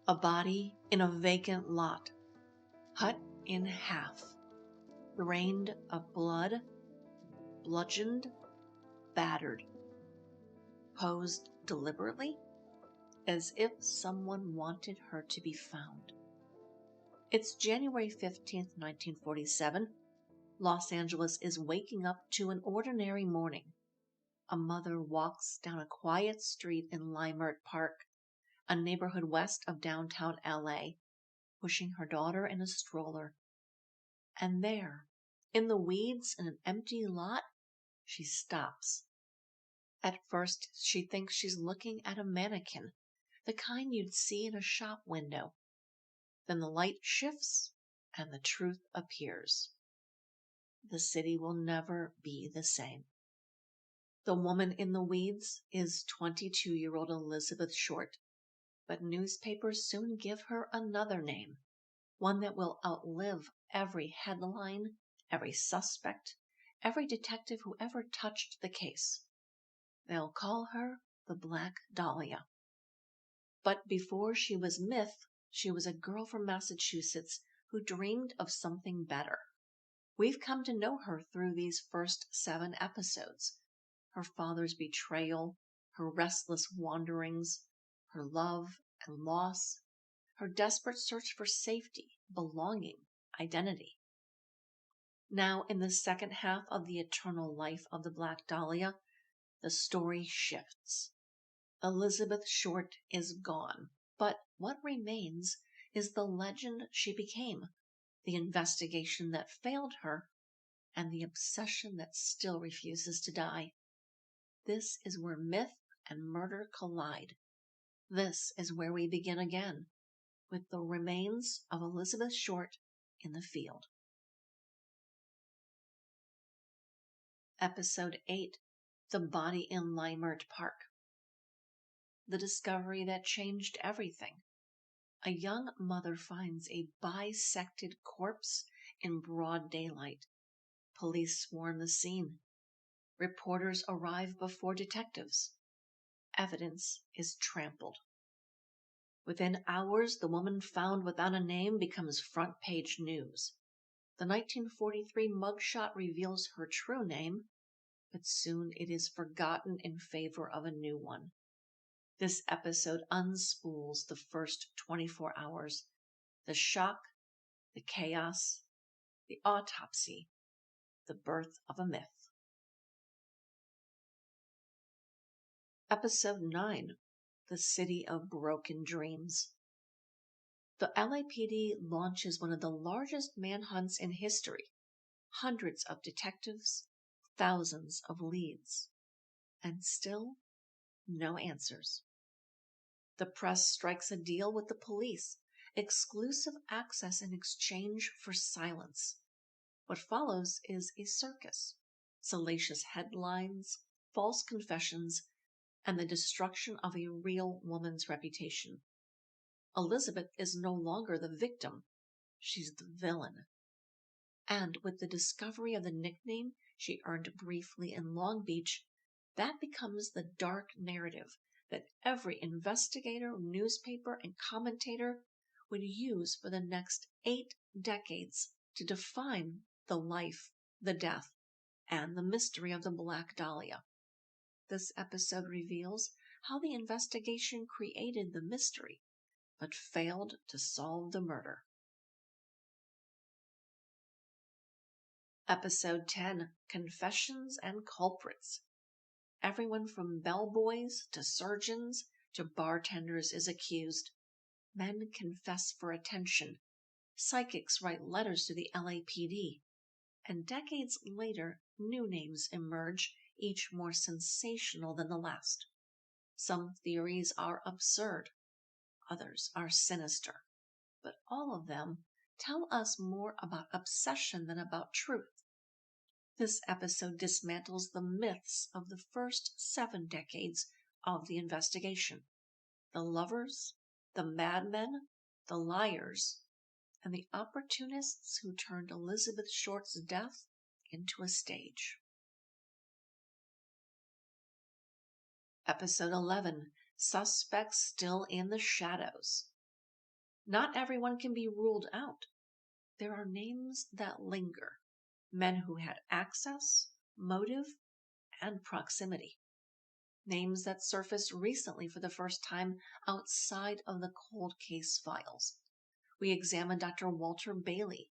A body in a vacant lot, cut in half, drained of blood, bludgeoned, battered, posed deliberately, as if someone wanted her to be found. It's January 15th, 1947. Los Angeles is waking up to an ordinary morning. A mother walks down a quiet street in Leimert Park, a neighborhood west of downtown LA, pushing her daughter in a stroller. And there, in the weeds in an empty lot, she stops. At first, she thinks she's looking at a mannequin, the kind you'd see in a shop window. Then the light shifts and the truth appears. The city will never be the same. The woman in the weeds is 22-year-old Elizabeth Short, but newspapers soon give her another name, one that will outlive every headline, every suspect, every detective who ever touched the case. They'll call her the Black Dahlia. But before she was myth, she was a girl from Massachusetts who dreamed of something better. We've come to know her through these first 7 episodes. Her father's betrayal, her restless wanderings, her love and loss, her desperate search for safety, belonging, identity. Now, in the second half of the eternal life of the Black Dahlia, the story shifts. Elizabeth Short is gone, but what remains is the legend she became, the investigation that failed her, and the obsession that still refuses to die. This is where myth and murder collide. This is where we begin again, with the remains of Elizabeth Short in the field. Episode 8, The Body in Leimert Park. The discovery that changed everything. A young mother finds a bisected corpse in broad daylight. Police swarm the scene. Reporters arrive before detectives. Evidence is trampled. Within hours, the woman found without a name becomes front-page news. The 1943 mugshot reveals her true name, but soon it is forgotten in favor of a new one. This episode unspools the first 24 hours. The shock, the chaos, the autopsy, the birth of a myth. Episode 9, The City of Broken Dreams. The LAPD launches one of the largest manhunts in history. Hundreds of detectives, thousands of leads, and still no answers. The press strikes a deal with the police, exclusive access in exchange for silence. What follows is a circus, salacious headlines, false confessions, and the destruction of a real woman's reputation. Elizabeth is no longer the victim, she's the villain. And with the discovery of the nickname she earned briefly in Long Beach, that becomes the dark narrative that every investigator, newspaper, and commentator would use for the next 8 decades to define the life, the death, and the mystery of the Black Dahlia. This episode reveals how the investigation created the mystery, but failed to solve the murder. Episode 10, Confessions and Culprits. Everyone from bellboys to surgeons to bartenders is accused. Men confess for attention. Psychics write letters to the LAPD. And decades later, new names emerge, each more sensational than the last. Some theories are absurd. Others are sinister. But all of them tell us more about obsession than about truth. This episode dismantles the myths of the first 7 decades of the investigation. The lovers, the madmen, the liars, and the opportunists who turned Elizabeth Short's death into a stage. Episode 11, Suspects Still in the Shadows. Not everyone can be ruled out. There are names that linger, men who had access, motive, and proximity. Names that surfaced recently for the first time outside of the cold case files. We examined Dr. Walter Bailey,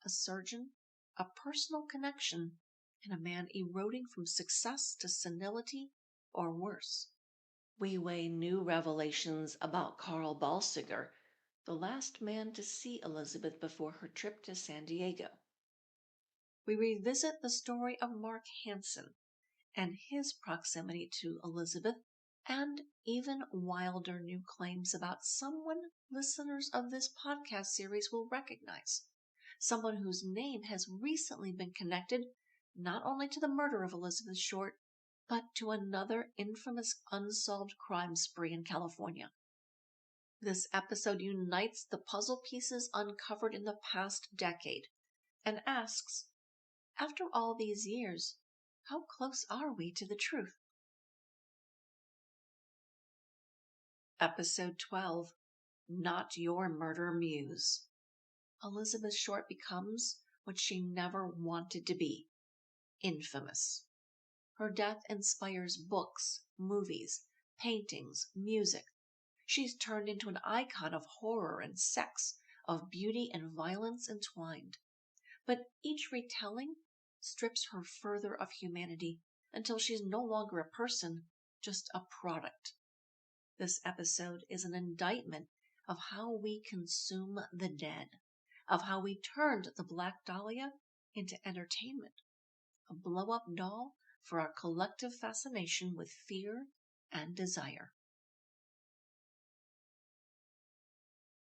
a surgeon, a personal connection, and a man eroding from success to senility or worse. We weigh new revelations about Carl Balsiger, the last man to see Elizabeth before her trip to San Diego. We revisit the story of Mark Hansen and his proximity to Elizabeth, and even wilder new claims about someone listeners of this podcast series will recognize. Someone whose name has recently been connected not only to the murder of Elizabeth Short, but to another infamous unsolved crime spree in California. This episode unites the puzzle pieces uncovered in the past decade and asks, after all these years, how close are we to the truth? Episode 12, Not Your Murder Muse. Elizabeth Short becomes what she never wanted to be, infamous. Her death inspires books, movies, paintings, music. She's turned into an icon of horror and sex, of beauty and violence entwined. But each retelling strips her further of humanity until she's no longer a person, just a product. This episode is an indictment of how we consume the dead, of how we turned the Black Dahlia into entertainment, a blow-up doll for our collective fascination with fear and desire.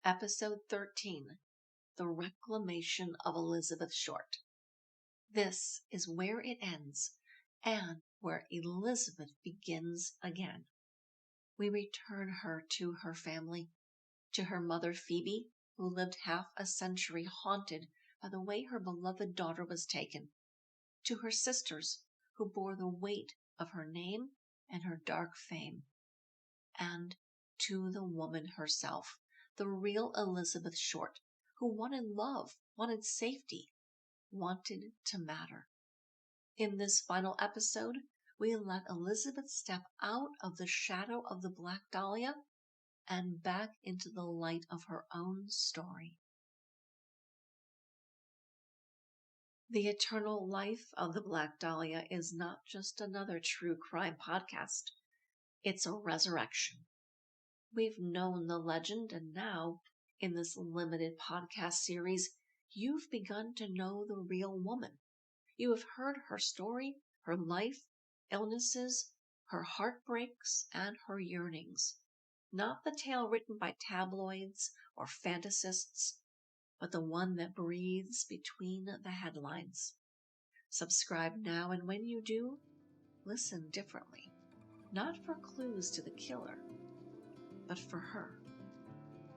Episode 13, The Reclamation of Elizabeth Short. This is where it ends and where Elizabeth begins again. We return her to her family, to her mother Phoebe, who lived half a century haunted by the way her beloved daughter was taken, to her sisters, who bore the weight of her name and her dark fame, and to the woman herself, the real Elizabeth Short, who wanted love, wanted safety, wanted to matter. In this final episode, we let Elizabeth step out of the shadow of the Black Dahlia and back into the light of her own story. The Eternal Life of the Black Dahlia is not just another true crime podcast. It's a resurrection. We've known the legend, and now, in this limited podcast series, you've begun to know the real woman. You have heard her story, her life, illnesses, her heartbreaks, and her yearnings. Not the tale written by tabloids or fantasists, but the one that breathes between the headlines. Subscribe now, and when you do, listen differently. Not for clues to the killer, but for her.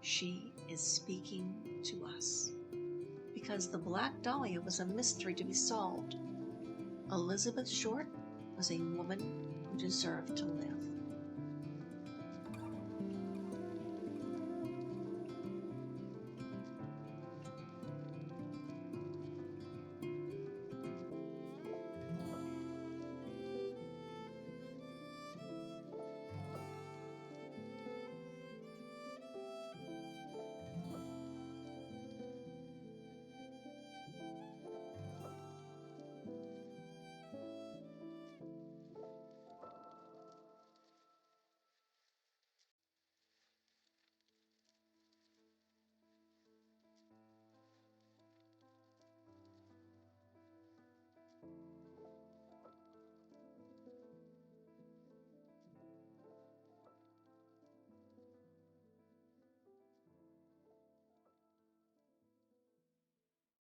She is speaking to us. Because the Black Dahlia was a mystery to be solved. Elizabeth Short was a woman who deserved to live.